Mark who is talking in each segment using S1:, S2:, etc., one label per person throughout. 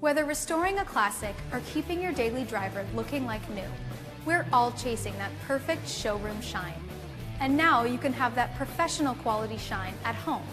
S1: Whether restoring a classic or keeping your daily driver looking like new, we're all chasing that perfect showroom shine. And now you can have that professional quality shine at home.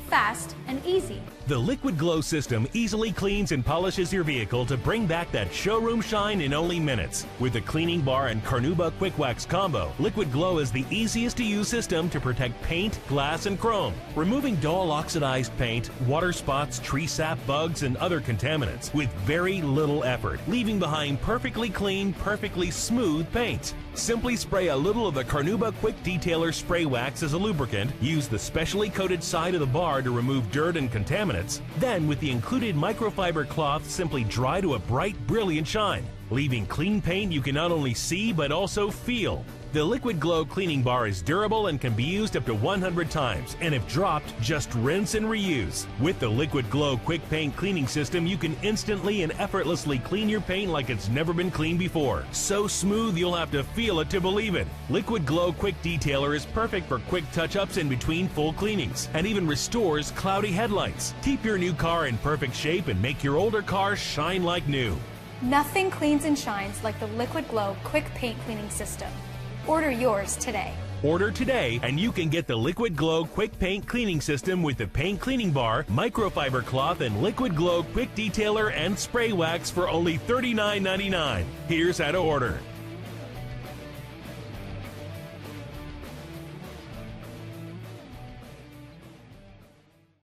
S1: Fast and easy.
S2: The Liquid Glow system easily cleans and polishes your vehicle to bring back that showroom shine in only minutes. With the cleaning bar and Carnauba Quick Wax combo, Liquid Glow is the easiest to use system to protect paint, glass, and chrome, removing dull oxidized paint, water spots, tree sap, bugs, and other contaminants with very little effort, leaving behind perfectly clean, perfectly smooth paint. Simply spray a little of the Carnauba Quick Detailer Spray Wax as a lubricant, use the specially coated side of the bar to remove dirt and contaminants, then with the included microfiber cloth simply dry to a bright, brilliant shine, leaving clean paint you can not only see but also feel. The Liquid Glow cleaning bar is durable and can be used up to 100 times, and if dropped, just rinse and reuse. With the Liquid Glow Quick Paint Cleaning System, you can instantly and effortlessly clean your paint like it's never been cleaned before. So smooth you'll have to feel it to believe it. Liquid Glow Quick Detailer is perfect for quick touch-ups in between full cleanings, and even restores cloudy headlights. Keep your new car in perfect shape and make your older car shine like new.
S1: Nothing cleans and shines like the Liquid Glow Quick Paint Cleaning System. Order yours today.
S2: Order today and you can get the Liquid Glow Quick Paint Cleaning System with the paint cleaning bar, microfiber cloth, and Liquid Glow Quick Detailer and Spray Wax for only $39.99. Here's how to order.